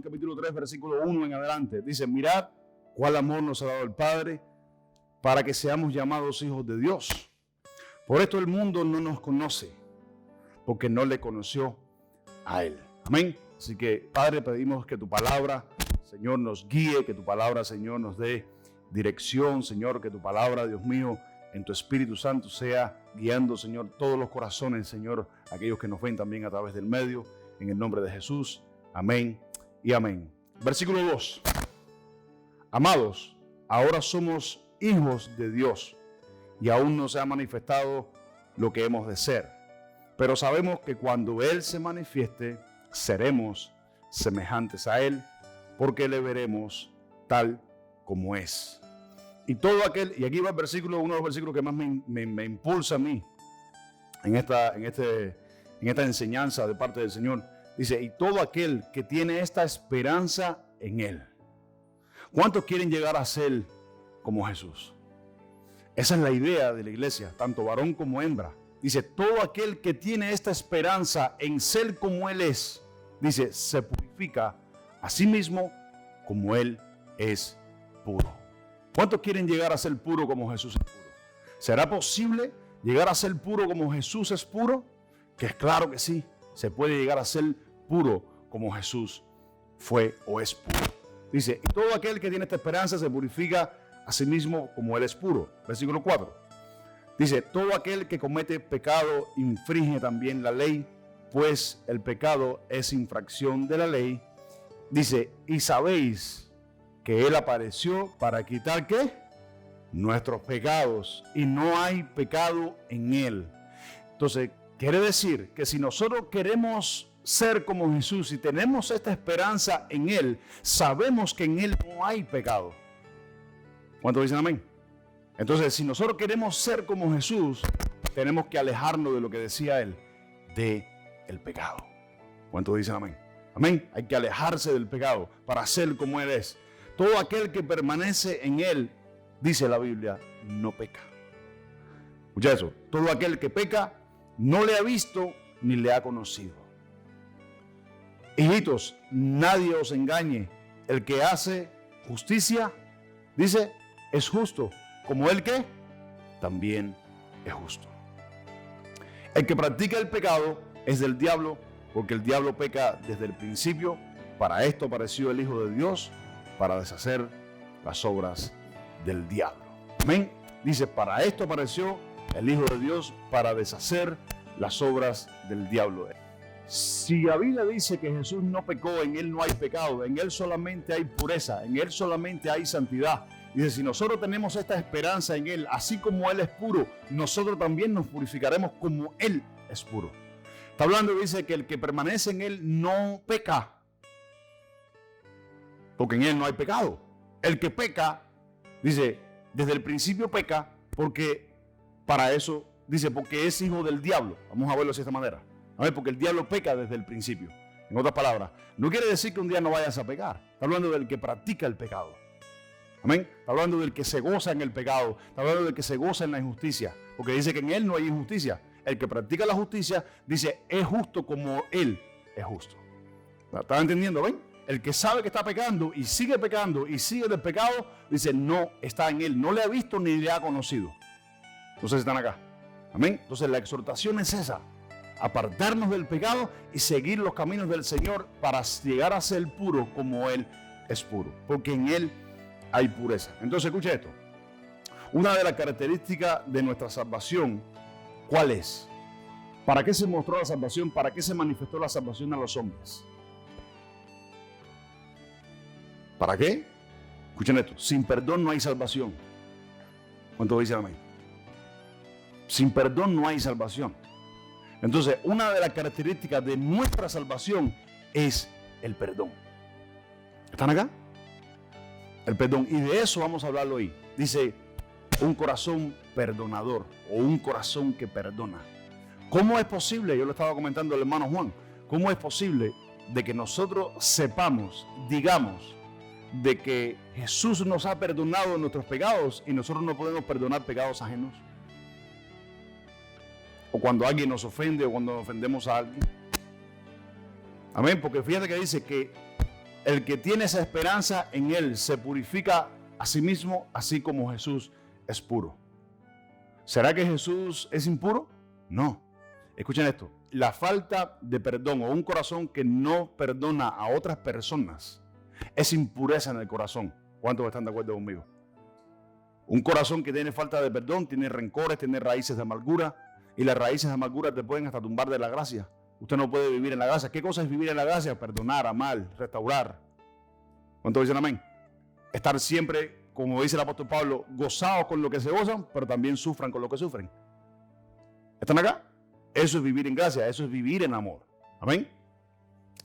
capítulo 3, versículo 1 en adelante. Dice, mirad cuál amor nos ha dado el Padre para que seamos llamados hijos de Dios. Por esto el mundo no nos conoce, porque no le conoció a Él. Amén. Así que, Padre, pedimos que tu palabra, Señor, nos guíe, que tu palabra, Señor, nos dé dirección, Señor, que tu palabra, Dios mío, en tu Espíritu Santo sea guiando, Señor, todos los corazones, Señor, aquellos que nos ven también a través del medio, en el nombre de Jesús. Amén y amén. Versículo 2. Amados, ahora somos hijos de Dios y aún no se ha manifestado lo que hemos de ser. Pero sabemos que cuando Él se manifieste, seremos semejantes a Él, porque le veremos tal como es. Y todo aquel, y aquí va el versículo, uno de los versículos que más me impulsa a mí en esta enseñanza de parte del Señor. Dice, y todo aquel que tiene esta esperanza en Él. ¿Cuántos quieren llegar a ser como Jesús? Esa es la idea de la iglesia, tanto varón como hembra. Dice, todo aquel que tiene esta esperanza en ser como Él es, dice, se purifica a sí mismo como Él es puro. ¿Cuántos quieren llegar a ser puro como Jesús es puro? ¿Será posible llegar a ser puro como Jesús es puro? Que es claro que sí, se puede llegar a ser puro como Jesús fue o es puro. Dice, y todo aquel que tiene esta esperanza se purifica a sí mismo como Él es puro. Versículo 4. Dice, todo aquel que comete pecado infringe también la ley, pues el pecado es infracción de la ley. Dice, y sabéis que Él apareció para quitar, ¿qué? Nuestros pecados, y no hay pecado en Él. Entonces, quiere decir que si nosotros queremos ser como Jesús y tenemos esta esperanza en Él, sabemos que en Él no hay pecado. ¿Cuántos dicen amén? Entonces, si nosotros queremos ser como Jesús, tenemos que alejarnos de lo que decía Él, de el pecado. ¿Cuántos dicen amén? Amén. Hay que alejarse del pecado para ser como Él es. Todo aquel que permanece en Él, dice la Biblia, no peca. Escucha eso. Todo aquel que peca no le ha visto ni le ha conocido. Hijitos, nadie os engañe. El que hace justicia, dice, es justo. Como Él que también es justo. El que practica el pecado es del diablo, porque el diablo peca desde el principio. Para esto apareció el Hijo de Dios, para deshacer las obras del diablo. Amén. Dice, para esto apareció el Hijo de Dios, para deshacer las obras del diablo. Si la Biblia dice que Jesús no pecó, en Él no hay pecado, en Él solamente hay pureza, en Él solamente hay santidad. Dice, si nosotros tenemos esta esperanza en Él, así como Él es puro, nosotros también nos purificaremos como Él es puro. Está hablando, dice, que el que permanece en Él no peca, porque en Él no hay pecado. El que peca, dice, desde el principio peca, porque para eso, dice, porque es hijo del diablo. Vamos a verlo de esta manera. A ver, porque el diablo peca desde el principio. En otras palabras, no quiere decir que un día no vayas a pecar. Está hablando del que practica el pecado. Amén. Está hablando del que se goza en el pecado. Está hablando del que se goza en la injusticia. Porque dice que en Él no hay injusticia. El que practica la justicia, dice, es justo como Él es justo. ¿Están entendiendo? ¿Ven? El que sabe que está pecando y sigue del pecado, dice, no está en Él. No le ha visto ni le ha conocido. Entonces están acá. Amén. Entonces la exhortación es esa. Apartarnos del pecado y seguir los caminos del Señor para llegar a ser puro como Él es puro. Porque en Él hay pureza. Entonces, escucha esto. Una de las características de nuestra salvación, ¿cuál es? ¿Para qué se mostró la salvación? ¿Para qué se manifestó la salvación a los hombres? ¿Para qué? Escuchen esto. Sin perdón no hay salvación. ¿Cuántos dicen amén? Sin perdón no hay salvación. Entonces, una de las características de nuestra salvación es el perdón. ¿Están acá? El perdón. Y de eso vamos a hablar hoy. Dice, un corazón perdonador o un corazón que perdona. ¿Cómo es posible? Yo lo estaba comentando el hermano Juan. ¿Cómo es posible de que nosotros sepamos, digamos, de que Jesús nos ha perdonado nuestros pecados y nosotros no podemos perdonar pecados ajenos? O cuando alguien nos ofende o cuando ofendemos a alguien. Amén, porque fíjate que dice que el que tiene esa esperanza en Él se purifica a sí mismo, así como Jesús es puro. ¿Será que Jesús es impuro? No. Escuchen esto. La falta de perdón o un corazón que no perdona a otras personas es impureza en el corazón. ¿Cuántos están de acuerdo conmigo? Un corazón que tiene falta de perdón, tiene rencores, tiene raíces de amargura, y las raíces de amargura te pueden hasta tumbar de la gracia. Usted no puede vivir en la gracia. ¿Qué cosa es vivir en la gracia? Perdonar, amar, restaurar. ¿Cuántos dicen amén? Estar siempre, como dice el apóstol Pablo, gozados con lo que se gozan, pero también sufran con lo que sufren. ¿Están acá? Eso es vivir en gracia, eso es vivir en amor. Amén.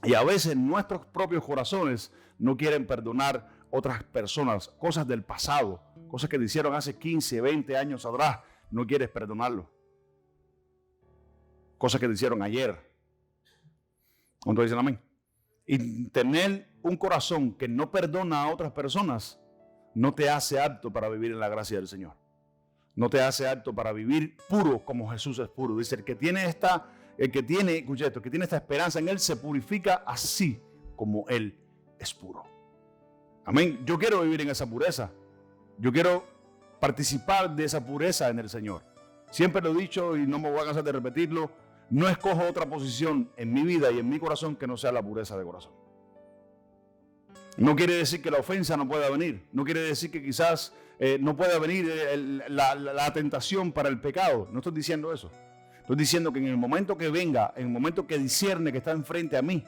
Y a veces nuestros propios corazones no quieren perdonar otras personas, cosas del pasado, cosas que te hicieron hace 15, 20 años atrás, no quieres perdonarlo. Cosas que te hicieron ayer. ¿Cuántos dicen amén? Y tener un corazón que no perdona a otras personas no te hace apto para vivir en la gracia del Señor. No te hace apto para vivir puro como Jesús es puro. Dice, el que tiene esta esperanza en Él se purifica así como Él es puro. Amén. Yo quiero vivir en esa pureza. Yo quiero participar de esa pureza en el Señor. Siempre lo he dicho y no me voy a cansar de repetirlo. No escojo otra posición en mi vida y en mi corazón que no sea la pureza de corazón. No quiere decir que la ofensa no pueda venir. No quiere decir que quizás no pueda venir la tentación para el pecado. No estoy diciendo eso. Estoy diciendo que en el momento que venga, en el momento que discierne que está enfrente a mí,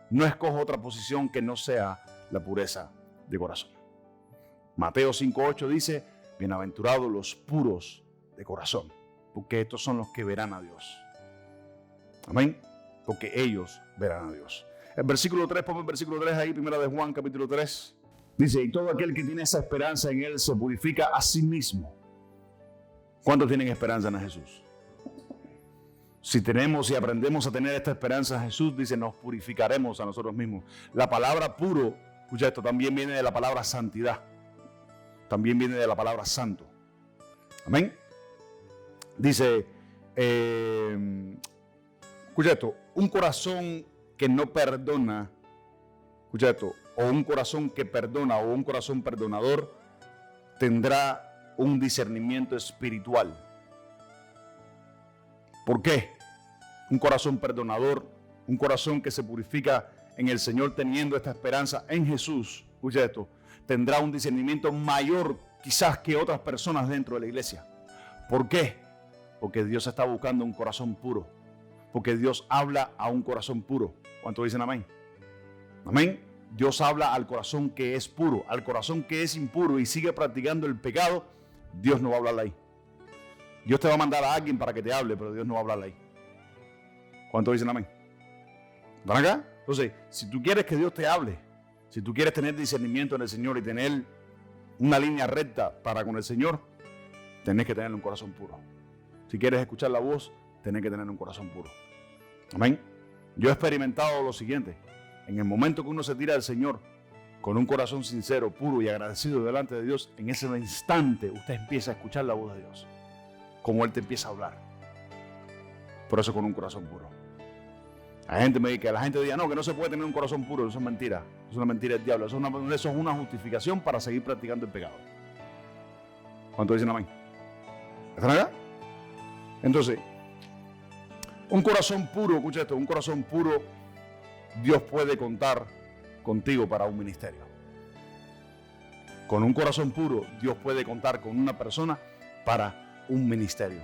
no escojo otra posición que no sea la pureza de corazón. Mateo 5:8 dice, bienaventurados los puros de corazón, porque estos son los que verán a Dios. Amén. Porque ellos verán a Dios. El versículo 3, ponme el versículo 3 ahí, primera de Juan, capítulo 3. Dice, y todo aquel que tiene esa esperanza en Él se purifica a sí mismo. ¿Cuántos tienen esperanza en Jesús? Si tenemos y aprendemos a tener esta esperanza en Jesús, dice, nos purificaremos a nosotros mismos. La palabra puro, escucha esto, también viene de la palabra santidad. También viene de la palabra santo. Amén. Dice, escucha esto, un corazón que no perdona, escucha esto, o un corazón que perdona o un corazón perdonador tendrá un discernimiento espiritual. ¿Por qué? Un corazón perdonador, un corazón que se purifica en el Señor teniendo esta esperanza en Jesús, escucha esto, tendrá un discernimiento mayor quizás que otras personas dentro de la iglesia. ¿Por qué? Porque Dios está buscando un corazón puro. Porque Dios habla a un corazón puro. ¿Cuántos dicen amén? Amén. Dios habla al corazón que es puro. Al corazón que es impuro y sigue practicando el pecado, Dios no va a hablarle ahí. Dios te va a mandar a alguien para que te hable, pero Dios no va a hablarle ahí. ¿Cuántos dicen amén? ¿Están acá? Entonces, si tú quieres que Dios te hable, si tú quieres tener discernimiento en el Señor y tener una línea recta para con el Señor, tenés que tener un corazón puro. Si quieres escuchar la voz, tenés que tener un corazón puro. Amén. Yo he experimentado lo siguiente. En el momento que uno se tira al Señor con un corazón sincero, puro y agradecido delante de Dios, en ese instante usted empieza a escuchar la voz de Dios. Como Él te empieza a hablar. Por eso con un corazón puro. La gente me dice que la gente diga, no, que no se puede tener un corazón puro. Eso es mentira. Es una mentira del diablo. Eso es una justificación para seguir practicando el pecado. ¿Cuántos dicen amén? ¿Están acá? Entonces, un corazón puro, escucha esto, un corazón puro, Dios puede contar contigo para un ministerio. Con un corazón puro, Dios puede contar con una persona para un ministerio.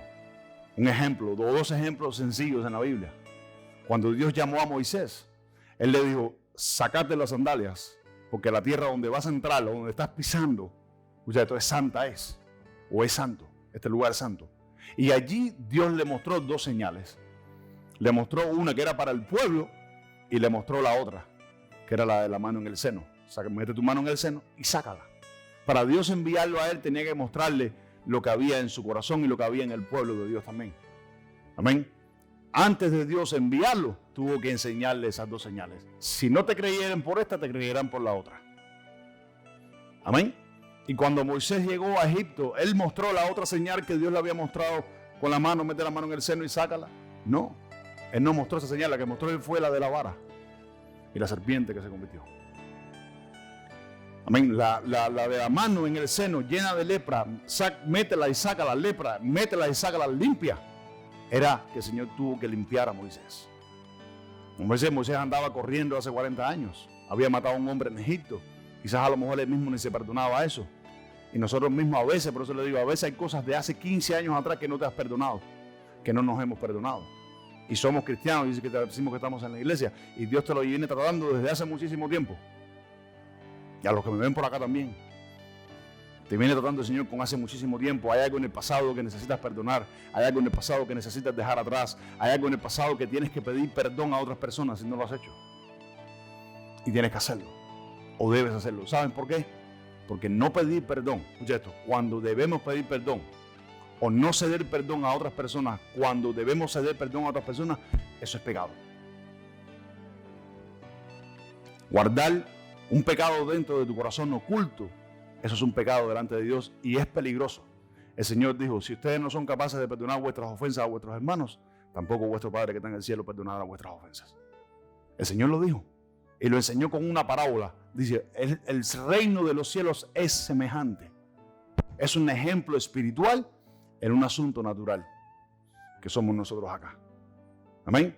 Un ejemplo, dos ejemplos sencillos en la Biblia. Cuando Dios llamó a Moisés, Él le dijo, sacate las sandalias, porque la tierra donde vas a entrar, o donde estás pisando, escucha esto, es santa o es santo, este lugar es santo. Y allí Dios le mostró dos señales. Le mostró una que era para el pueblo y le mostró la otra, que era la de la mano en el seno. Mete tu mano en el seno y sácala. Para Dios enviarlo a él tenía que mostrarle lo que había en su corazón y lo que había en el pueblo de Dios también. Amén. Antes de Dios enviarlo, tuvo que enseñarle esas dos señales. Si no te creyeran por esta, te creerán por la otra. Amén. Y cuando Moisés llegó a Egipto, él mostró la otra señal que Dios le había mostrado con la mano, mete la mano en el seno y sácala. No, él no mostró esa señal, la que mostró él fue la de la vara y la serpiente que se convirtió. Amén. La de la mano en el seno llena de lepra, métela y saca la lepra, métela y saca la limpia. Era que el Señor tuvo que limpiar a Moisés. Moisés andaba corriendo hace 40 años. Había matado a un hombre en Egipto. Quizás a lo mejor él mismo ni se perdonaba eso. Y nosotros mismos a veces, por eso le digo, a veces hay cosas de hace 15 años atrás que no te has perdonado, que no nos hemos perdonado. Y somos cristianos, y decimos que estamos en la iglesia, y Dios te lo viene tratando desde hace muchísimo tiempo. Y a los que me ven por acá también. Te viene tratando el Señor con hace muchísimo tiempo. Hay algo en el pasado que necesitas perdonar. Hay algo en el pasado que necesitas dejar atrás. Hay algo en el pasado que tienes que pedir perdón a otras personas si no lo has hecho. Y tienes que hacerlo. O debes hacerlo. ¿Saben por qué? Porque no pedir perdón, escucha esto, cuando debemos pedir perdón, o no ceder perdón a otras personas, cuando debemos ceder perdón a otras personas, eso es pecado. Guardar un pecado dentro de tu corazón oculto, eso es un pecado delante de Dios y es peligroso. El Señor dijo, si ustedes no son capaces de perdonar vuestras ofensas a vuestros hermanos, tampoco vuestro Padre que está en el cielo perdonará vuestras ofensas. El Señor lo dijo y lo enseñó con una parábola. Dice, el reino de los cielos es semejante. Es un ejemplo espiritual en un asunto natural, que somos nosotros acá. Amén.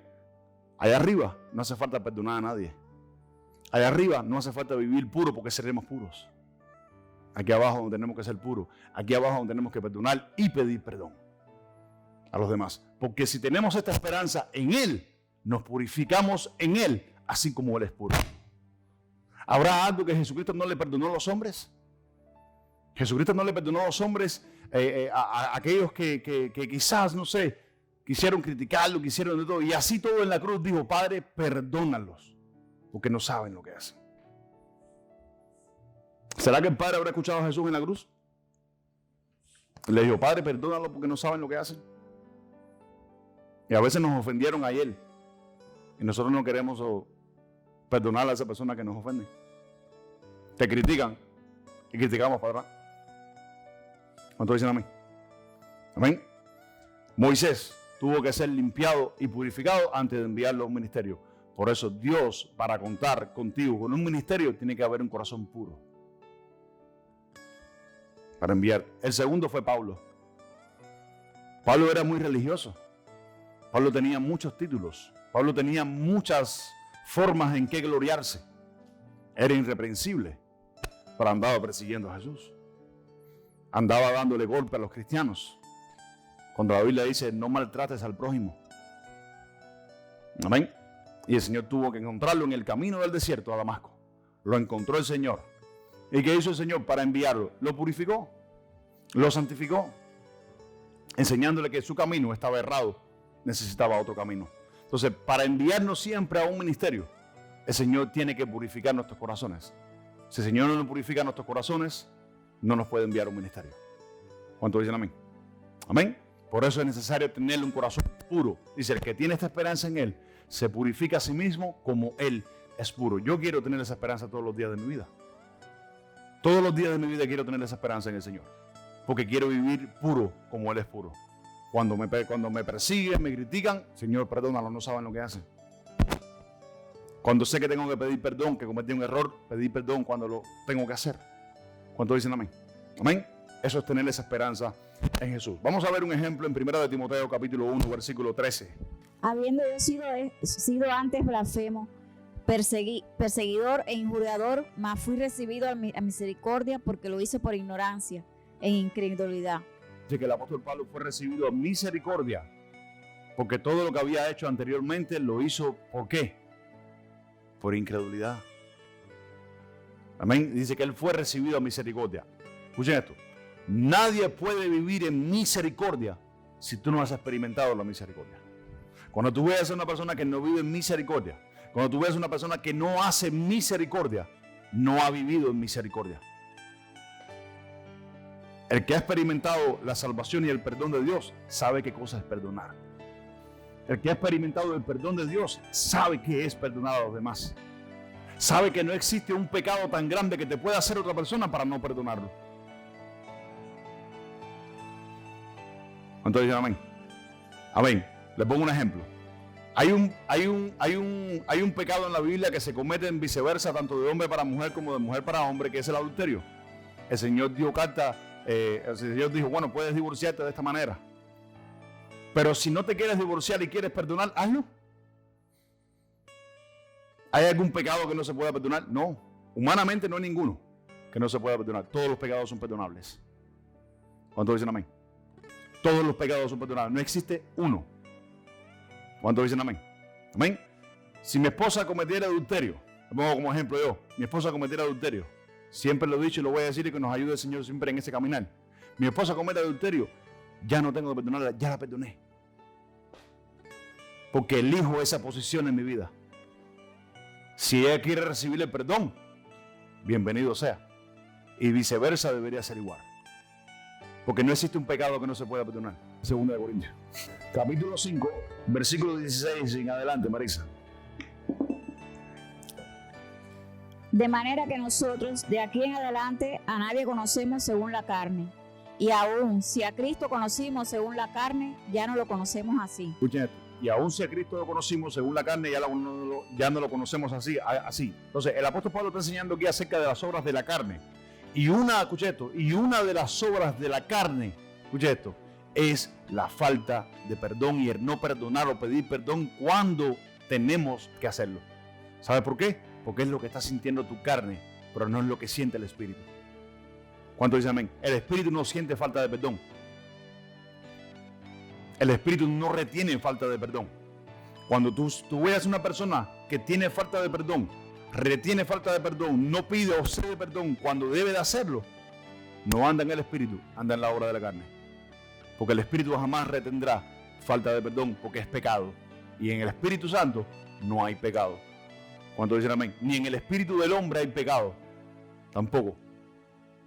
Allá arriba no hace falta perdonar a nadie. Allá arriba no hace falta vivir puro porque seremos puros. Aquí abajo donde tenemos que ser puros. Aquí abajo donde tenemos que perdonar y pedir perdón a los demás. Porque si tenemos esta esperanza en Él, nos purificamos en Él, así como Él es puro. ¿Habrá algo que Jesucristo no le perdonó a los hombres? Jesucristo no le perdonó a los hombres, a aquellos que quizás, no sé, quisieron criticarlo, quisieron de todo. Y así todo en la cruz dijo, Padre, perdónalos, porque no saben lo que hacen. ¿Será que el Padre habrá escuchado a Jesús en la cruz? Le dijo, Padre, perdónalos porque no saben lo que hacen. Y a veces nos ofendieron a Él. Y nosotros no queremos perdonar a esa persona que nos ofende. Te critican y criticamos para atrás. ¿Cuántos dicen amén? Amén. Moisés tuvo que ser limpiado y purificado antes de enviarlo a un ministerio. Por eso Dios, para contar contigo con un ministerio, tiene que haber un corazón puro para enviar. El segundo fue Pablo. Pablo era muy religioso. Pablo tenía muchos títulos. Pablo tenía muchas formas en que gloriarse. Era irreprensible, pero andaba persiguiendo a Jesús. Andaba dándole golpe a los cristianos. Cuando la Biblia dice, no maltrates al prójimo. Amén. Y el Señor tuvo que encontrarlo en el camino del desierto a Damasco. Lo encontró el Señor. ¿Y qué hizo el Señor para enviarlo? Lo purificó, lo santificó, enseñándole que su camino estaba errado, necesitaba otro camino. Entonces, para enviarnos siempre a un ministerio, el Señor tiene que purificar nuestros corazones. Si el Señor no nos purifica nuestros corazones, no nos puede enviar a un ministerio. ¿Cuántos dicen amén? Amén. Por eso es necesario tener un corazón puro. Dice, el que tiene esta esperanza en Él, se purifica a sí mismo como Él es puro. Yo quiero tener esa esperanza todos los días de mi vida. Todos los días de mi vida quiero tener esa esperanza en el Señor. Porque quiero vivir puro como Él es puro. Cuando me persiguen, me critican, Señor, perdónalo, no saben lo que hacen. Cuando sé que tengo que pedir perdón, que cometí un error, pedir perdón cuando lo tengo que hacer. ¿Cuántos dicen amén? Amén. Eso es tener esa esperanza en Jesús. Vamos a ver un ejemplo en 1 de Timoteo capítulo 1, versículo 13. Habiendo yo sido antes blasfemo, perseguidor e injuriador, mas fui recibido a misericordia porque lo hice por ignorancia e incredulidad. Dice que el apóstol Pablo fue recibido a misericordia porque todo lo que había hecho anteriormente lo hizo, ¿por qué? Por incredulidad. Amén. Dice que él fue recibido a misericordia. Escuchen esto. Nadie puede vivir en misericordia si tú no has experimentado la misericordia. Cuando tú veas a una persona que no vive en misericordia, cuando tú veas a una persona que no hace misericordia, no ha vivido en misericordia. El que ha experimentado la salvación y el perdón de Dios sabe qué cosa es perdonar. El que ha experimentado el perdón de Dios sabe qué es perdonar a los demás. Sabe que no existe un pecado tan grande que te pueda hacer otra persona para no perdonarlo. ¿Cuántos dicen amén? Amén. Les pongo un ejemplo. Hay un pecado en la Biblia que se comete en viceversa, tanto de hombre para mujer como de mujer para hombre, que es el adulterio. El Señor dio carta, el Señor dijo, bueno, puedes divorciarte de esta manera. Pero si no te quieres divorciar y quieres perdonar, hazlo. ¿Hay algún pecado que no se pueda perdonar? No. Humanamente no hay ninguno que no se pueda perdonar. Todos los pecados son perdonables. ¿Cuántos dicen amén? Todos los pecados son perdonables. No existe uno. ¿Cuántos dicen amén? Amén. Si mi esposa cometiera adulterio, lo pongo como ejemplo yo, mi esposa cometiera adulterio, siempre lo he dicho y lo voy a decir y que nos ayude el Señor siempre en ese caminar. Mi esposa comete adulterio, ya no tengo que perdonarla, ya la perdoné. Porque elijo esa posición en mi vida. Si ella quiere recibir el perdón, bienvenido sea. Y viceversa debería ser igual. Porque no existe un pecado que no se pueda perdonar. Segunda de Corintios. Capítulo 5, versículo 16 en adelante, Marisa. De manera que nosotros de aquí en adelante a nadie conocemos según la carne. Y aún si a Cristo conocimos según la carne, ya no lo conocemos así. Escuchen esto. Y aún si a Cristo lo conocimos según la carne, ya no lo conocemos así. Entonces, el apóstol Pablo está enseñando aquí acerca de las obras de la carne. Y una de las obras de la carne, escuche esto, es la falta de perdón y el no perdonar o pedir perdón cuando tenemos que hacerlo. ¿Sabe por qué? Porque es lo que está sintiendo tu carne, pero no es lo que siente el Espíritu. ¿Cuánto dicen amén? El Espíritu no siente falta de perdón. El Espíritu no retiene falta de perdón. Cuando tú veas una persona que tiene falta de perdón, retiene falta de perdón, no pide o cede perdón cuando debe de hacerlo, no anda en el Espíritu, anda en la obra de la carne. Porque el Espíritu jamás retendrá falta de perdón, porque es pecado. Y en el Espíritu Santo no hay pecado. ¿Cuánto dicen amén? Ni en el espíritu del hombre hay pecado. Tampoco.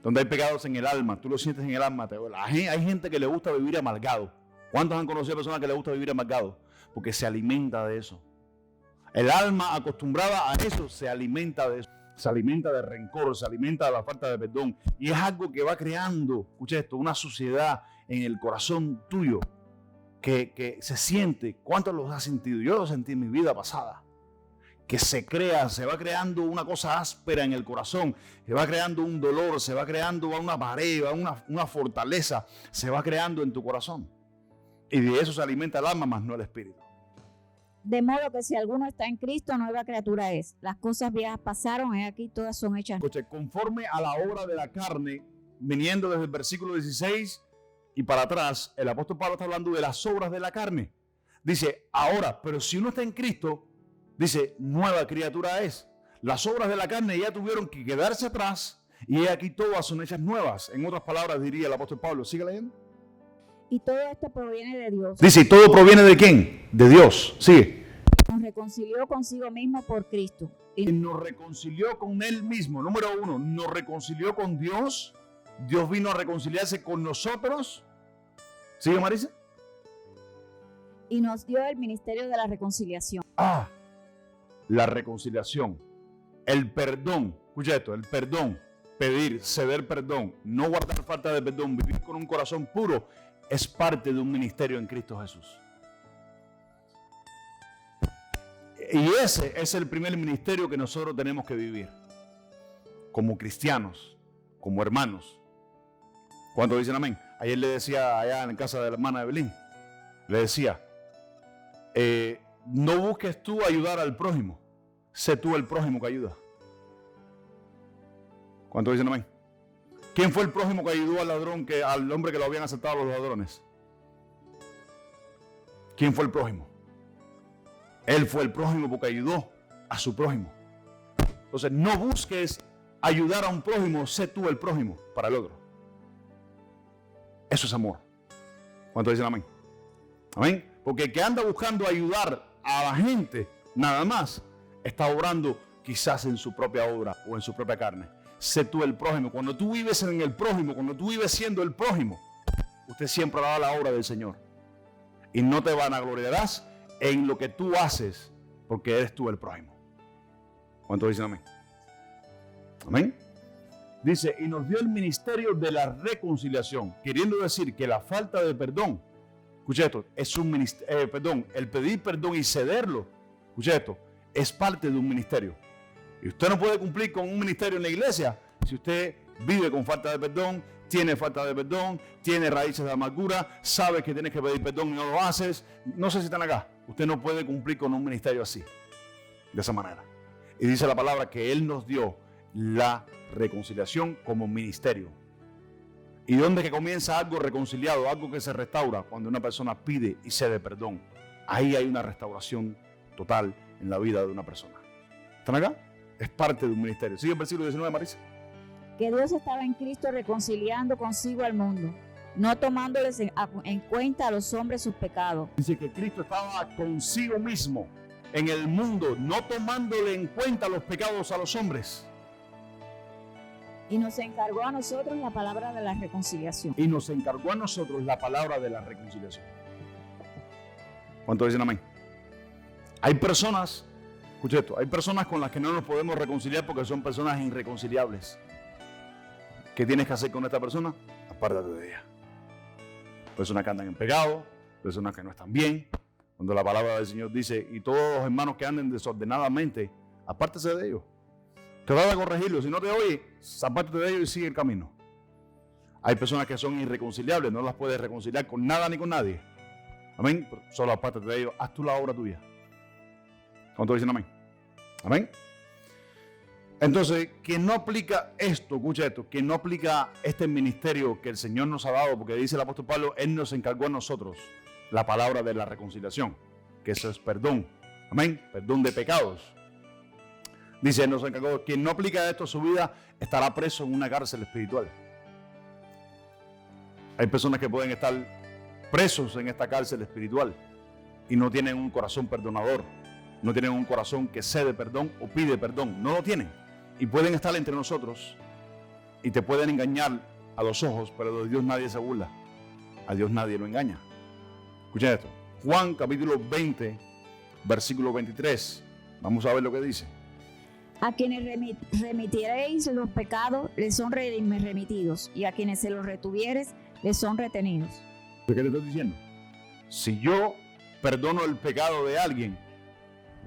Donde hay pecados en el alma, tú lo sientes en el alma. Hay gente que le gusta vivir amargado. ¿Cuántos han conocido personas que le gusta vivir amargado? Porque se alimenta de eso. El alma acostumbrada a eso se alimenta de eso. Se alimenta de rencor, se alimenta de la falta de perdón. Y es algo que va creando, escucha esto, una suciedad en el corazón tuyo que se siente. ¿Cuántos los has sentido? Yo lo sentí en mi vida pasada. Que se va creando una cosa áspera en el corazón, se va creando un dolor, se va creando una pared, una fortaleza, se va creando en tu corazón. Y de eso se alimenta el alma, más no el espíritu. De modo que si alguno está en Cristo, nueva criatura es. Las cosas viejas pasaron, y aquí todas son hechas. Conforme a la obra de la carne, viniendo desde el versículo 16 y para atrás, el apóstol Pablo está hablando de las obras de la carne. Dice, ahora, pero si uno está en Cristo, dice, nueva criatura es. Las obras de la carne ya tuvieron que quedarse atrás y aquí todas son hechas nuevas. En otras palabras diría el apóstol Pablo. ¿Sigue leyendo? Y todo esto proviene de Dios. Dice, ¿todo proviene de quién? De Dios. Sigue. Nos reconcilió consigo mismo por Cristo. Y nos reconcilió con Él mismo. Número 1, nos reconcilió con Dios. Dios vino a reconciliarse con nosotros. ¿Sigue, Marisa? Y nos dio el ministerio de la reconciliación. La reconciliación, el perdón, escucha esto, el perdón, pedir, ceder perdón, no guardar falta de perdón, vivir con un corazón puro, es parte de un ministerio en Cristo Jesús. Y ese es el primer ministerio que nosotros tenemos que vivir, como cristianos, como hermanos. ¿Cuántos dicen amén? Ayer le decía allá en casa de la hermana Evelyn, le decía, no busques tú ayudar al prójimo. Sé tú el prójimo que ayuda. ¿Cuántos dicen amén? ¿Quién fue el prójimo que ayudó al ladrón, al hombre que lo habían asaltado los ladrones? ¿Quién fue el prójimo? Él fue el prójimo porque ayudó a su prójimo. Entonces, no busques ayudar a un prójimo, sé tú el prójimo para el otro. Eso es amor. ¿Cuántos dicen amén? Amén. Porque el que anda buscando ayudar a la gente, nada más, está obrando quizás en su propia obra o en su propia carne. Sé tú el prójimo. Cuando tú vives en el prójimo, cuando tú vives siendo el prójimo, usted siempre hará la obra del Señor. Y no te vanagloriarás en lo que tú haces, porque eres tú el prójimo. ¿Cuántos dicen amén? Amén. Dice, y nos dio el ministerio de la reconciliación, queriendo decir que la falta de perdón, escuche esto, es un ministerio, el pedir perdón y cederlo, escuche esto, es parte de un ministerio. Y usted no puede cumplir con un ministerio en la iglesia si usted vive con falta de perdón, tiene falta de perdón, tiene raíces de amargura, sabe que tienes que pedir perdón y no lo haces. No sé si están acá. Usted no puede cumplir con un ministerio así, de esa manera. Y dice la palabra que Él nos dio la reconciliación como ministerio. ¿Y dónde que comienza algo reconciliado, algo que se restaura? Cuando una persona pide y cede perdón. Ahí hay una restauración total en la vida de una persona. ¿Están acá? Es parte de un ministerio. Sigue el versículo 19, Marisa. Que Dios estaba en Cristo reconciliando consigo al mundo, no tomándoles en cuenta a los hombres sus pecados. Dice que Cristo estaba consigo mismo en el mundo, no tomándole en cuenta los pecados a los hombres. Y nos encargó a nosotros la palabra de la reconciliación. Y nos encargó a nosotros la palabra de la reconciliación. ¿Cuántos dicen amén? Hay personas, escuche esto, hay personas con las que no nos podemos reconciliar porque son personas irreconciliables. ¿Qué tienes que hacer con esta persona? Apártate de ella. Personas que andan en pecado, personas que no están bien. Cuando la palabra del Señor dice, y todos los hermanos que anden desordenadamente, apártese de ellos. Trata de corregirlos. Si no te oye, apártate de ellos y sigue el camino. Hay personas que son irreconciliables, no las puedes reconciliar con nada ni con nadie. Amén. Pero solo apártate de ellos, haz tú la obra tuya. ¿Cuántos dicen amén? Amén. Entonces, que no aplica esto, escucha esto, que no aplica este ministerio que el Señor nos ha dado, porque dice el apóstol Pablo, Él nos encargó a nosotros la palabra de la reconciliación, que eso es perdón, amén, perdón de pecados. Dice, Él nos encargó, quien no aplica esto a su vida, estará preso en una cárcel espiritual. Hay personas que pueden estar presos en esta cárcel espiritual y no tienen un corazón perdonador, no tienen un corazón que cede perdón o pide perdón, no lo tienen. Y pueden estar entre nosotros y te pueden engañar a los ojos, pero de Dios nadie se burla. A Dios nadie lo engaña. Escuchen esto. Juan capítulo 20, versículo 23. Vamos a ver lo que dice. A quienes remitiréis los pecados, les son remitidos, y a quienes se los retuvieres, les son retenidos. ¿Qué te estoy diciendo? Si yo perdono el pecado de alguien,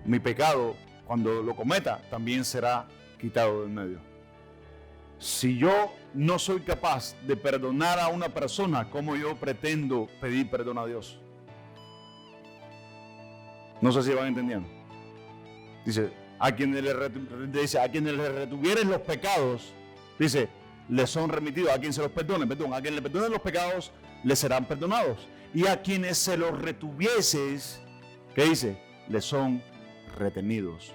mi pecado, cuando lo cometa, también será quitado del medio. Si yo no soy capaz de perdonar a una persona, ¿cómo yo pretendo pedir perdón a Dios? No sé si van entendiendo. Dice, a quienes le retuvieres los pecados, dice, les son remitidos. A quien se los perdone, a quien le perdonen los pecados, les serán perdonados. Y a quienes se los retuvieses, ¿qué dice? Les son retenidos.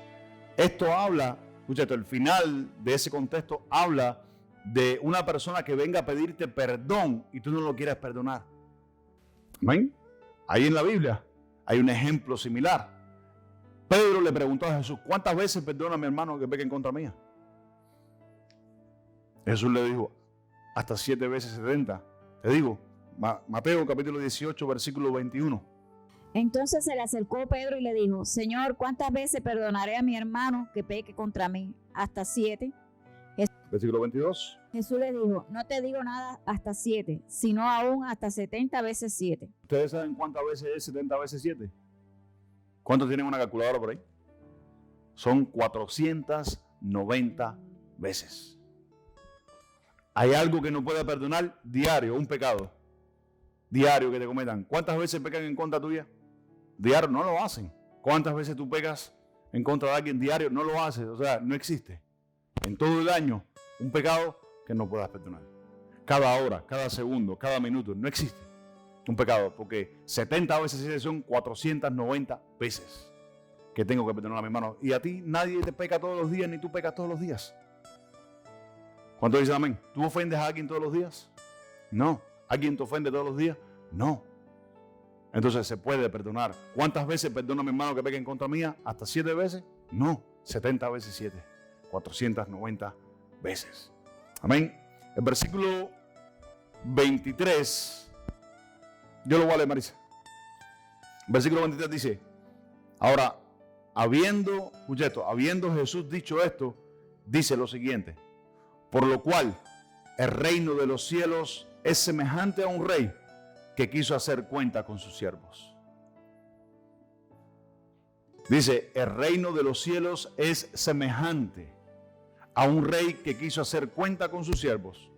Esto habla, escucha esto, el final de ese contexto habla de una persona que venga a pedirte perdón y tú no lo quieras perdonar. ¿Amén? Ahí en la Biblia hay un ejemplo similar. Pedro le preguntó a Jesús, ¿cuántas veces perdona a mi hermano que peque en contra mía? Jesús le dijo, hasta 7 veces 70. Te digo, Mateo capítulo 18, versículo 21. Entonces se le acercó Pedro y le dijo, Señor, ¿cuántas veces perdonaré a mi hermano que peque contra mí? ¿Hasta 7? Versículo 22. Jesús le dijo, no te digo nada hasta 7, sino aún hasta 70 veces 7. ¿Ustedes saben cuántas veces es 70 veces 7? ¿Cuántos tienen una calculadora por ahí? Son 490 veces. Hay algo que no puede perdonar diario, un pecado diario que te cometan. ¿Cuántas veces pecan en contra tuya? Diario, no lo hacen. ¿Cuántas veces tú pecas en contra de alguien diario? No lo haces, o sea, no existe. En todo el año, un pecado que no puedas perdonar. Cada hora, cada segundo, cada minuto, no existe un pecado, porque 70 veces son 490 veces que tengo que perdonar a mi hermano. Y a ti nadie te peca todos los días, ni tú pecas todos los días. ¿Cuántos dicen amén? ¿Tú ofendes a alguien todos los días? No. ¿Alguien te ofende todos los días? No. Entonces se puede perdonar. ¿Cuántas veces perdono a mi hermano que peque en contra mía? ¿Hasta 7 veces? No. 70 veces 7. 490 veces. Amén. El versículo 23. Yo lo voy a leer, Marisa. Versículo 23 dice, ahora, habiendo Jesús dicho esto, dice lo siguiente, por lo cual el reino de los cielos es semejante a un rey que quiso hacer cuenta con sus siervos. Dice, el reino de los cielos es semejante a un rey que quiso hacer cuenta con sus siervos.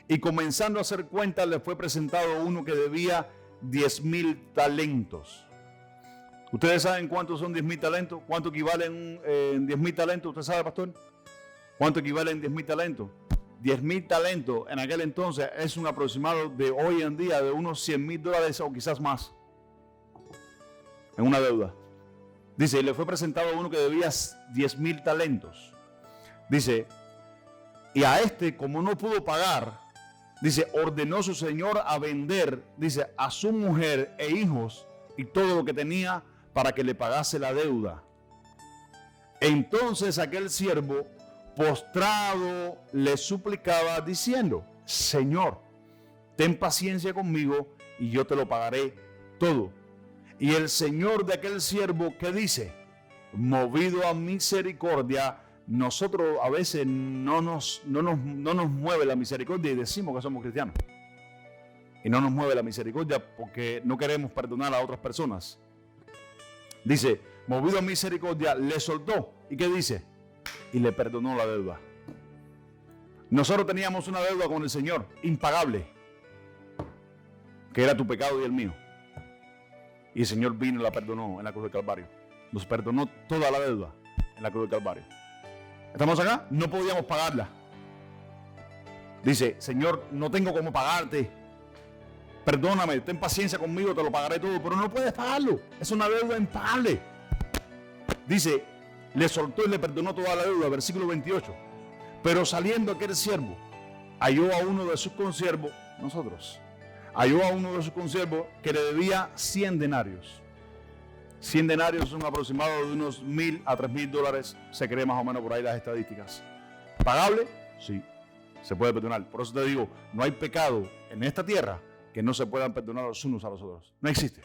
Y comenzando a hacer cuenta, le fue presentado uno que debía 10,000 talentos. ¿Ustedes saben cuántos son 10,000 talentos? ¿Cuánto equivalen en 10,000 talentos? ¿Usted sabe, pastor? ¿Cuánto equivalen en 10,000 talentos? 10,000 talentos en aquel entonces es un aproximado de hoy en día de unos $100,000 o quizás más en una deuda. Dice, y le fue presentado uno que debía 10,000 talentos. Dice, y a este, como no pudo pagar, dice, ordenó su señor a vender, dice, a su mujer e hijos y todo lo que tenía para que le pagase la deuda. Entonces aquel siervo, postrado, le suplicaba diciendo, Señor, ten paciencia conmigo y yo te lo pagaré todo. Y el señor de aquel siervo, ¿qué dice? Movido a misericordia. Nosotros a veces no nos mueve la misericordia y decimos que somos cristianos. Y no nos mueve la misericordia porque no queremos perdonar a otras personas. Dice, movido a misericordia, le soltó. ¿Y qué dice? Y le perdonó la deuda. Nosotros teníamos una deuda con el Señor, impagable, que era tu pecado y el mío. Y el Señor vino y la perdonó en la cruz del Calvario. Nos perdonó toda la deuda en la cruz del Calvario. ¿Estamos acá? No podíamos pagarla. Dice, Señor, no tengo cómo pagarte. Perdóname, ten paciencia conmigo, te lo pagaré todo. Pero no puedes pagarlo. Es una deuda impagable. Dice, le soltó y le perdonó toda la deuda. Versículo 28. Pero saliendo aquel siervo, halló a uno de sus consiervos, nosotros, halló a uno de sus consiervos que le debía 100 denarios. 100 denarios son aproximados de unos $1,000 a $3,000, se cree más o menos por ahí las estadísticas. ¿Pagable? Sí, se puede perdonar. Por eso te digo, no hay pecado en esta tierra que no se puedan perdonar los unos a los otros. No existe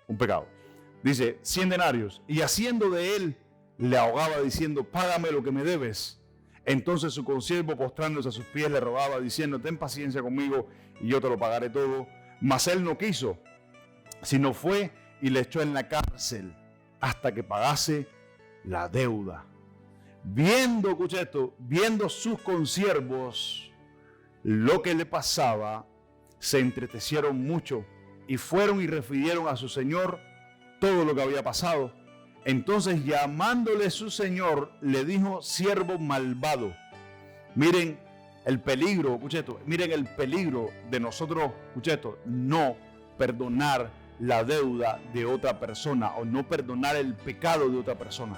un pecado. Dice, 100 denarios. Y haciendo de él, le ahogaba diciendo, págame lo que me debes. Entonces su consiervo, postrándose a sus pies, le rogaba diciendo, ten paciencia conmigo y yo te lo pagaré todo. Mas él no quiso, sino fue y le echó en la cárcel hasta que pagase la deuda. Viendo, escucha esto, viendo sus consiervos lo que le pasaba, se entristecieron mucho y fueron y refirieron a su señor todo lo que había pasado. Entonces, llamándole su señor, le dijo, siervo malvado. Miren el peligro, escucha esto, miren el peligro de nosotros, escucha esto, no perdonar la deuda de otra persona o no perdonar el pecado de otra persona.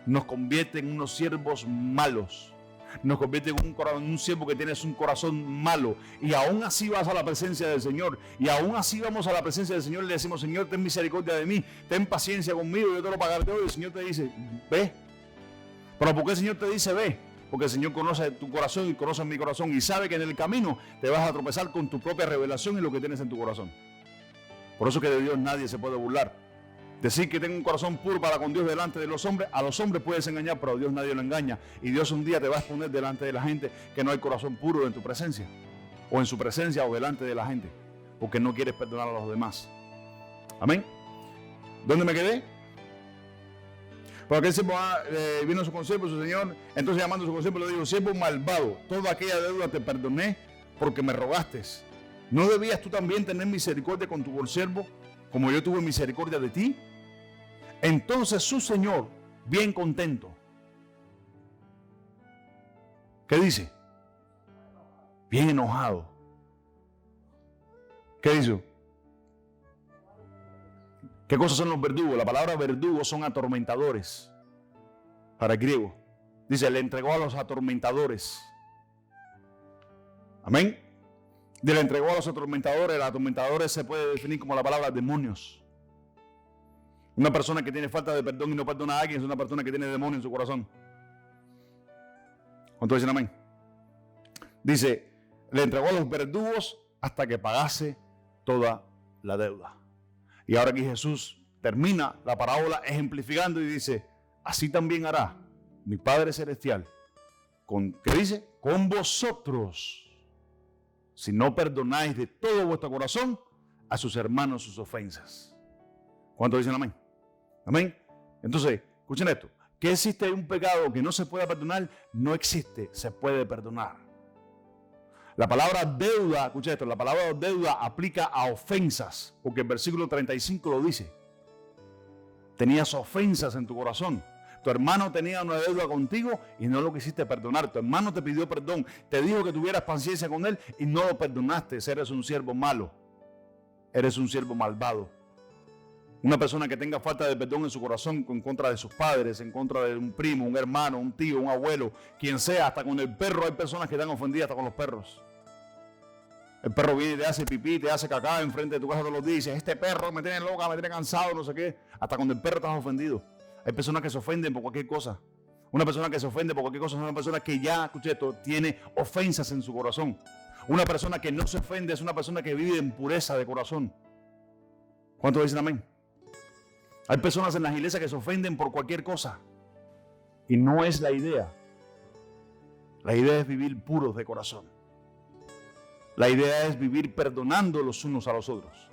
Nos convierte en unos siervos malos. Nos convierte en un siervo que tienes un corazón malo. Y aún así vas a la presencia del Señor. Y aún así vamos a la presencia del Señor y le decimos, Señor, ten misericordia de mí. Ten paciencia conmigo, yo te lo pagaré todo. Y el Señor te dice, ve. Pero ¿por qué el Señor te dice, ve? Porque el Señor conoce tu corazón y conoce mi corazón. Y sabe que en el camino te vas a tropezar con tu propia revelación y lo que tienes en tu corazón. Por eso que de Dios nadie se puede burlar. Decir que tengo un corazón puro para con Dios delante de los hombres, a los hombres puedes engañar, pero a Dios nadie lo engaña. Y Dios un día te va a exponer delante de la gente que no hay corazón puro en tu presencia, o en su presencia o delante de la gente, porque no quieres perdonar a los demás. Amén. ¿Dónde me quedé? Porque el siervo vino a su consiervo, su señor, entonces llamando a su consiervo le dijo, siervo malvado, toda aquella deuda te perdoné porque me rogaste. ¿No debías tú también tener misericordia con tu consiervo, como yo tuve misericordia de ti? Entonces su señor, bien contento, ¿qué dice? Bien enojado. ¿Qué dice? ¿Qué cosas son los verdugos? La palabra verdugo son atormentadores, para el griego. Dice, le entregó a los atormentadores. Amén. Le entregó a los atormentadores. Los atormentadores se puede definir como la palabra demonios. Una persona que tiene falta de perdón y no perdona a alguien es una persona que tiene demonio en su corazón. ¿Cuántos dicen amén? Dice, le entregó a los verdugos hasta que pagase toda la deuda. Y ahora aquí Jesús termina la parábola ejemplificando y dice, así también hará mi Padre Celestial. ¿Qué dice? Con vosotros. Si no perdonáis de todo vuestro corazón a sus hermanos sus ofensas. ¿Cuántos dicen amén? Amén. Entonces, escuchen esto. ¿Que existe un pecado que no se pueda perdonar? No existe, se puede perdonar. La palabra deuda, escuchen esto, la palabra deuda aplica a ofensas, porque el versículo 35 lo dice. Tenías ofensas en tu corazón. Tu hermano tenía una deuda contigo y no lo quisiste perdonar. Tu hermano te pidió perdón, te dijo que tuvieras paciencia con él y no lo perdonaste. Eres un siervo malo. Eres un siervo malvado. Una persona que tenga falta de perdón en su corazón en contra de sus padres, en contra de un primo, un hermano, un tío, un abuelo, quien sea, hasta con el perro. Hay personas que están ofendidas hasta con los perros. El perro viene y te hace pipí, te hace cacá enfrente de tu casa todos los días y dices, este perro me tiene loca, me tiene cansado, no sé qué. Hasta con el perro estás ofendido. Hay personas que se ofenden por cualquier cosa. Una persona que se ofende por cualquier cosa es una persona que ya, escuché esto, tiene ofensas en su corazón. Una persona que no se ofende es una persona que vive en pureza de corazón. ¿Cuántos dicen amén? Hay personas en las iglesias que se ofenden por cualquier cosa. Y no es la idea. La idea es vivir puros de corazón. La idea es vivir perdonando los unos a los otros.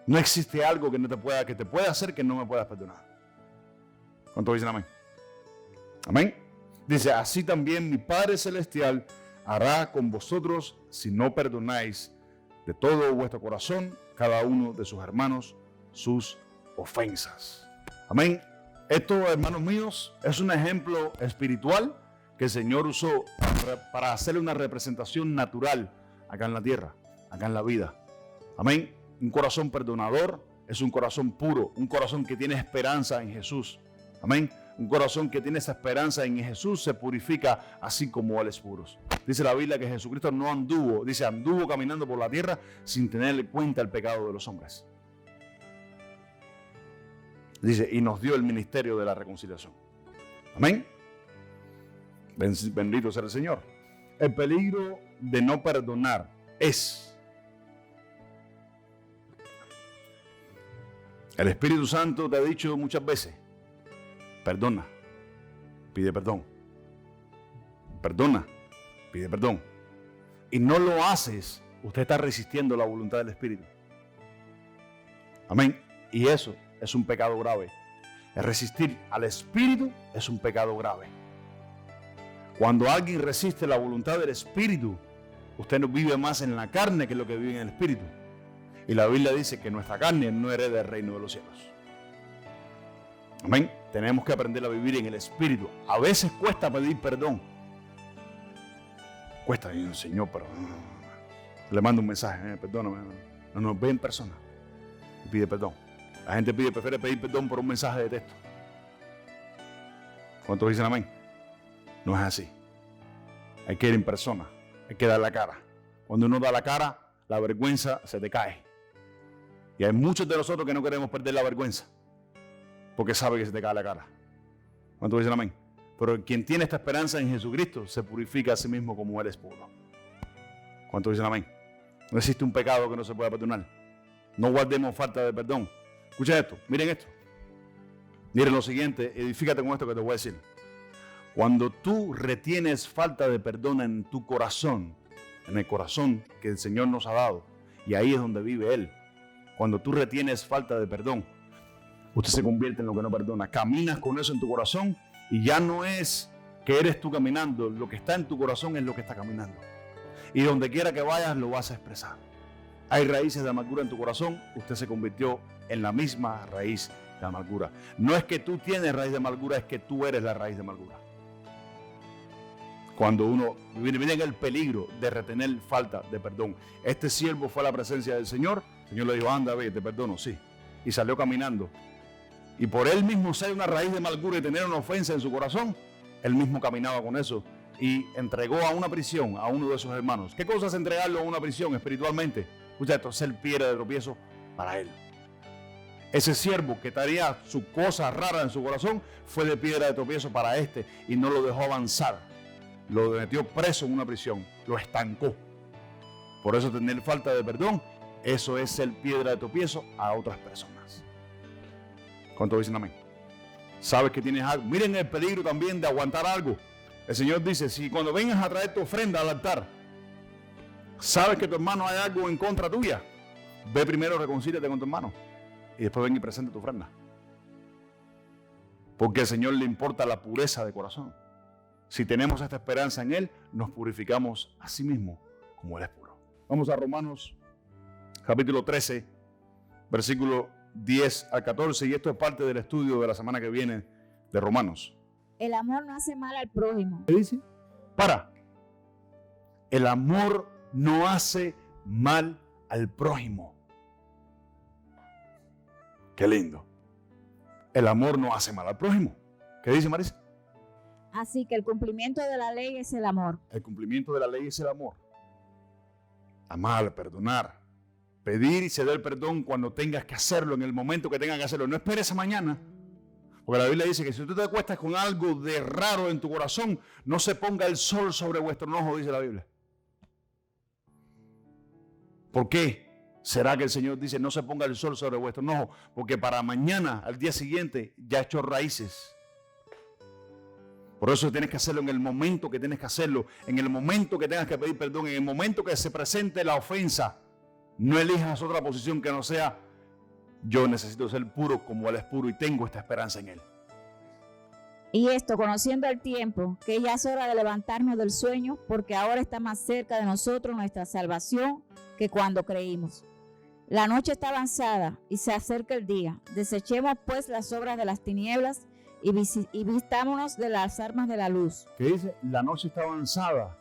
No existe algo que te pueda hacer que no me puedas perdonar. ¿Cuántos dicen amén? Amén. Dice, así también mi Padre Celestial hará con vosotros si no perdonáis de todo vuestro corazón cada uno de sus hermanos sus ofensas. Amén. Esto, hermanos míos, es un ejemplo espiritual que el Señor usó para hacerle una representación natural acá en la tierra, acá en la vida. Amén. Un corazón perdonador es un corazón puro, un corazón que tiene esperanza en Jesús. Amén. Un corazón que tiene esa esperanza en Jesús se purifica así como Él es puro. Dice la Biblia que Jesucristo no anduvo, anduvo caminando por la tierra sin tener en cuenta el pecado de los hombres. Dice, y nos dio el ministerio de la reconciliación. Amén. Bendito sea el Señor. El peligro de no perdonar es el Espíritu Santo te ha dicho muchas veces, perdona, pide perdón. Perdona, pide perdón. Y no lo haces, usted está resistiendo la voluntad del Espíritu. Amén. Y eso es un pecado grave. El resistir al Espíritu es un pecado grave. Cuando alguien resiste la voluntad del Espíritu, usted no vive más en la carne que lo que vive en el Espíritu. Y la Biblia dice que nuestra carne no hereda el reino de los cielos. Amén. Tenemos que aprender a vivir en el Espíritu. A veces cuesta pedir perdón. Cuesta, Señor, pero le mando un mensaje, perdóname. No, ve en persona y pide perdón. La gente prefiere pedir perdón por un mensaje de texto. ¿Cuántos dicen amén? No es así. Hay que ir en persona. Hay que dar la cara. Cuando uno da la cara, la vergüenza se te cae. Y hay muchos de nosotros que no queremos perder la vergüenza porque sabe que se te cae la cara. ¿Cuántos dicen amén? Pero quien tiene esta esperanza en Jesucristo se purifica a sí mismo como Él es puro. ¿Cuántos dicen amén? No existe un pecado que no se pueda perdonar. No guardemos falta de perdón. Escuchen esto, miren esto. Miren lo siguiente, edifícate con esto que te voy a decir. Cuando tú retienes falta de perdón en tu corazón, en el corazón que el Señor nos ha dado, y ahí es donde vive Él. Cuando tú retienes falta de perdón, usted se convierte en lo que no perdona. Caminas con eso en tu corazón y ya no es que eres tú caminando, lo que está en tu corazón es lo que está caminando. Y donde quiera que vayas lo vas a expresar. Hay raíces de amargura en tu corazón, usted se convirtió en la misma raíz de amargura. No es que tú tienes raíz de amargura, es que tú eres la raíz de amargura. Cuando uno, miren el peligro de retener falta de perdón. Este siervo fue a la presencia del Señor. El Señor le dijo, anda, ve, te perdono, sí. Y salió caminando. Y por él mismo ser una raíz de amargura y tener una ofensa en su corazón, él mismo caminaba con eso. Y entregó a una prisión a uno de sus hermanos. ¿Qué cosa es entregarlo a una prisión espiritualmente? Escucha esto, ser piedra de tropiezo para él. Ese siervo que tenía su cosa rara en su corazón fue de piedra de tropiezo para este y no lo dejó avanzar. Lo metió preso en una prisión, lo estancó. Por eso tener falta de perdón, eso es ser piedra de tropiezo a otras personas. ¿Cuántos dicen amén? Sabes que tienes algo. Miren el peligro también de aguantar algo. El Señor dice, si cuando vengas a traer tu ofrenda al altar, sabes que tu hermano hay algo en contra tuya, Ve primero, reconcíliate con tu hermano y después ven y presenta tu ofrenda. Porque al Señor le importa la pureza de corazón. Si tenemos esta esperanza en Él, nos purificamos a sí mismo como Él es puro. Vamos a Romanos capítulo 13, versículo 10 al 14, y esto es parte del estudio de la semana que viene de Romanos. El amor no hace mal al prójimo. ¿Qué dice? El amor no hace mal al prójimo. Qué lindo. El amor no hace mal al prójimo. ¿Qué dice Marisa? Así que el cumplimiento de la ley es el amor. El cumplimiento de la ley es el amor. Amar, perdonar, pedir y ceder perdón cuando tengas que hacerlo, en el momento que tengas que hacerlo. No esperes a mañana. Porque la Biblia dice que si tú te acuestas con algo de raro en tu corazón, no se ponga el sol sobre vuestro enojo, dice la Biblia. ¿Por qué será que el Señor dice no se ponga el sol sobre vuestro enojo? Porque para mañana, al día siguiente, ya echó raíces. Por eso tienes que hacerlo en el momento que tienes que hacerlo, en el momento que tengas que pedir perdón, en el momento que se presente la ofensa. No elijas otra posición que no sea yo necesito ser puro como Él es puro y tengo esta esperanza en Él. Y esto conociendo el tiempo, que ya es hora de levantarnos del sueño, porque ahora está más cerca de nosotros nuestra salvación que cuando creímos. La noche está avanzada y se acerca el día. Desechemos pues las obras de las tinieblas y vistámonos de las armas de la luz. ¿Qué dice? La noche está avanzada.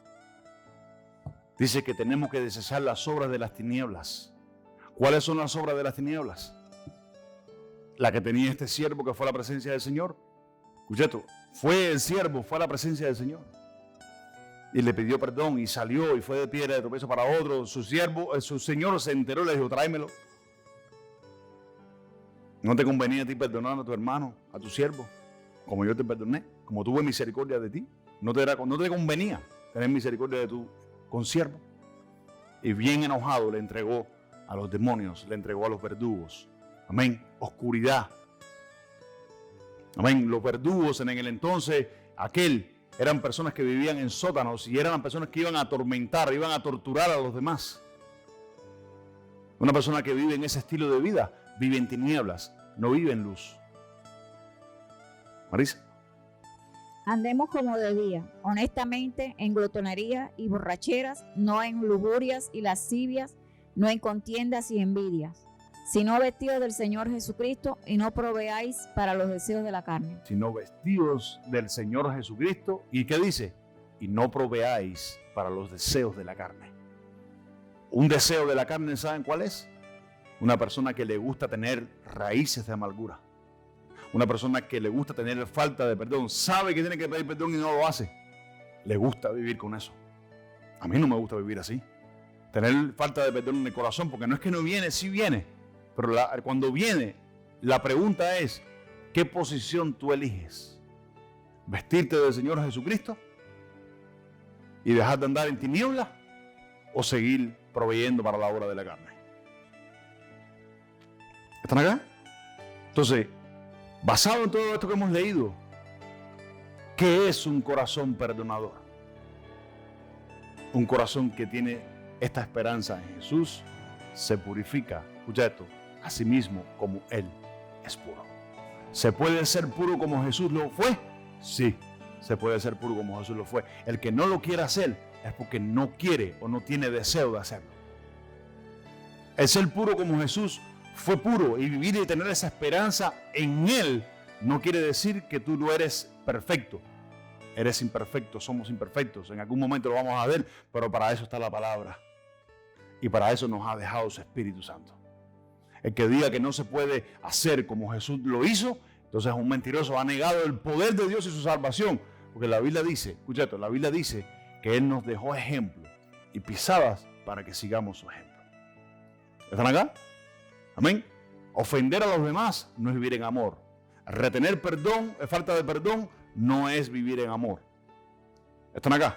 Dice que tenemos que desechar las obras de las tinieblas. ¿Cuáles son las obras de las tinieblas? La que tenía este siervo que fue a la presencia del Señor. Escucha esto, fue el siervo, fue a la presencia del Señor. Y le pidió perdón y salió y fue de piedra de tropiezo para otro. Su señor se enteró y le dijo, tráemelo. ¿No te convenía a ti perdonar a tu hermano, a tu siervo, como yo te perdoné, como tuve misericordia de ti? ¿No te convenía tener misericordia de tu consiervo? Y bien enojado le entregó a los demonios, le entregó a los verdugos. Amén. Oscuridad. Amén. Los verdugos en el entonces, eran personas que vivían en sótanos y eran personas que iban a atormentar, iban a torturar a los demás. Una persona que vive en ese estilo de vida, vive en tinieblas, no vive en luz. Marisa. Andemos como de día, honestamente, en glotonería y borracheras, no en lujurias y lascivias, no en contiendas y envidias, sino vestidos del Señor Jesucristo y no proveáis para los deseos de la carne. Sino vestidos del Señor Jesucristo. ¿Y qué dice? Y no proveáis para los deseos de la carne. Un deseo de la carne, ¿saben cuál es? Una persona que le gusta tener raíces de amargura. Una persona que le gusta tener falta de perdón. Sabe que tiene que pedir perdón y no lo hace. Le gusta vivir con eso. A mí no me gusta vivir así. Tener falta de perdón en el corazón, porque no es que no viene, sí viene. Pero cuando viene, la pregunta es, ¿qué posición tú eliges? ¿Vestirte del Señor Jesucristo y dejar de andar en tinieblas o seguir proveyendo para la obra de la carne? ¿Están acá? Entonces, basado en todo esto que hemos leído, ¿qué es un corazón perdonador? Un corazón que tiene esta esperanza en Jesús se purifica, escucha esto, a sí mismo como Él es puro. ¿Se puede ser puro como Jesús lo fue? Sí, se puede ser puro como Jesús lo fue. El que no lo quiere hacer es porque no quiere o no tiene deseo de hacerlo. El ser puro como Jesús fue puro y vivir y tener esa esperanza en Él no quiere decir que tú no eres perfecto. Eres imperfecto, somos imperfectos. En algún momento lo vamos a ver, pero para eso está la palabra. Y para eso nos ha dejado su Espíritu Santo. El que diga que no se puede hacer como Jesús lo hizo, entonces es un mentiroso, ha negado el poder de Dios y su salvación. Porque la Biblia dice, escucha esto, la Biblia dice que Él nos dejó ejemplo y pisadas para que sigamos su ejemplo. ¿Están acá? Amén. Ofender a los demás no es vivir en amor. Retener perdón, falta de perdón, no es vivir en amor. ¿Están acá?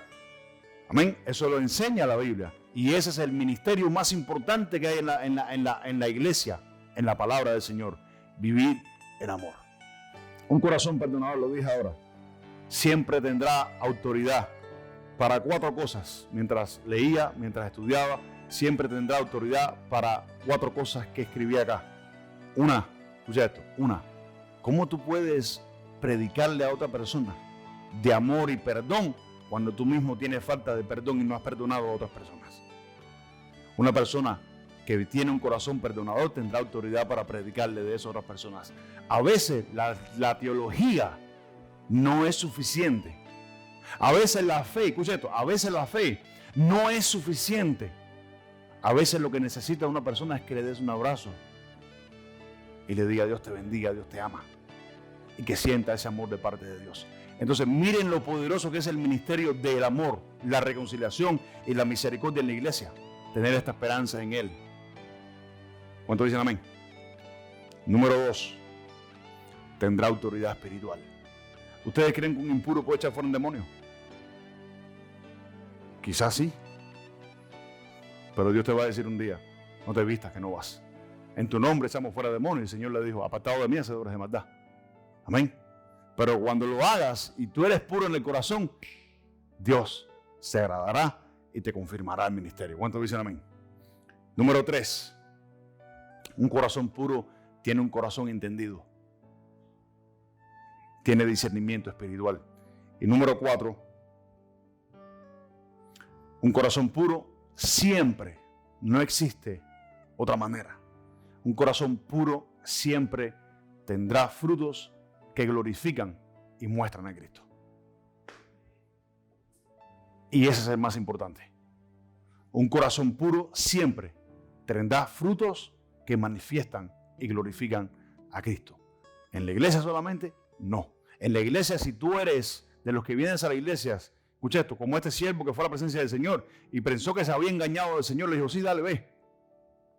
Amén. Eso lo enseña la Biblia. Y ese es el ministerio más importante que hay en la iglesia, en la palabra del Señor. Vivir en amor. Un corazón perdonador, lo dije ahora, siempre tendrá autoridad para 4 cosas. Mientras leía, mientras estudiaba, siempre tendrá autoridad para 4 cosas que escribí acá. Una, escucha esto, ¿cómo tú puedes predicarle a otra persona de amor y perdón cuando tú mismo tienes falta de perdón y no has perdonado a otras personas? Una persona que tiene un corazón perdonador tendrá autoridad para predicarle de eso a otras personas. A veces la teología no es suficiente. A veces la fe, escucha esto, a veces la fe no es suficiente. A veces lo que necesita una persona es que le des un abrazo y le diga Dios te bendiga, Dios te ama, y que sienta ese amor de parte de Dios. Entonces miren lo poderoso que es el ministerio del amor, la reconciliación y la misericordia en la iglesia. Tener esta esperanza en Él. ¿Cuántos dicen amén? Número 2, tendrá autoridad espiritual. ¿Ustedes creen que un impuro puede echar fuera un demonio? Quizás sí. Pero Dios te va a decir un día, no te vistas que no vas. En tu nombre echamos fuera demonios. Y el Señor le dijo, apartado de mí, hacedores de maldad. Amén. Pero cuando lo hagas y tú eres puro en el corazón, Dios se agradará y te confirmará el ministerio. ¿Cuántos dicen amén? Número 3, un corazón puro tiene un corazón entendido. Tiene discernimiento espiritual. Y número 4, un corazón puro siempre, no existe otra manera. Un corazón puro siempre tendrá frutos que glorifican y muestran a Cristo. Y ese es el más importante. Un corazón puro siempre tendrá frutos que manifiestan y glorifican a Cristo. En la iglesia solamente, no. En la iglesia, si tú eres de los que vienes a la iglesia, escucha esto, como este siervo que fue a la presencia del Señor y pensó que se había engañado del Señor, le dijo, sí, dale, ve.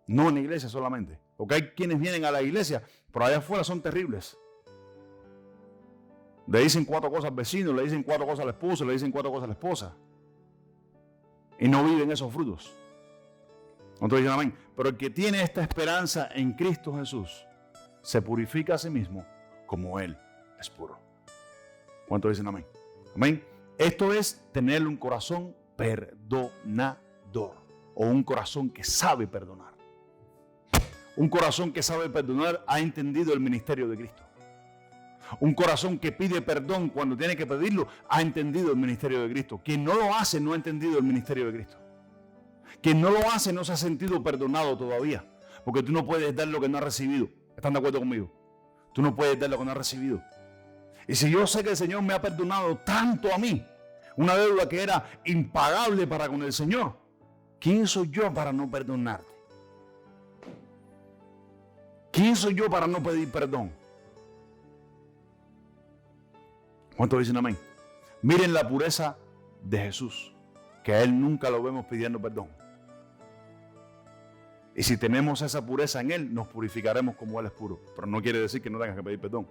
No en la iglesia solamente. Porque hay quienes vienen a la iglesia, pero allá afuera son terribles. Le dicen 4 cosas al vecino, le dicen 4 cosas al esposo, le dicen 4 cosas a la esposa. Y no viven esos frutos. Entonces dicen amén. Pero el que tiene esta esperanza en Cristo Jesús, se purifica a sí mismo como Él es puro. ¿Cuántos dicen amén? Amén. Esto es tener un corazón perdonador o un corazón que sabe perdonar. Un corazón que sabe perdonar ha entendido el ministerio de Cristo. Un corazón que pide perdón cuando tiene que pedirlo ha entendido el ministerio de Cristo. Quien no lo hace no ha entendido el ministerio de Cristo. Quien no lo hace no se ha sentido perdonado todavía. Porque tú no puedes dar lo que no has recibido. ¿Están de acuerdo conmigo? Tú no puedes dar lo que no has recibido. Y si yo sé que el Señor me ha perdonado tanto a mí, una deuda que era impagable para con el Señor, ¿quién soy yo para no perdonarte? ¿Quién soy yo para no pedir perdón? ¿Cuántos dicen amén? Miren la pureza de Jesús, que a Él nunca lo vemos pidiendo perdón. Y si tenemos esa pureza en Él, nos purificaremos como Él es puro. Pero no quiere decir que no tengas que pedir perdón.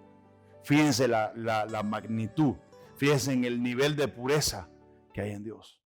Fíjense la magnitud, fíjense en el nivel de pureza que hay en Dios.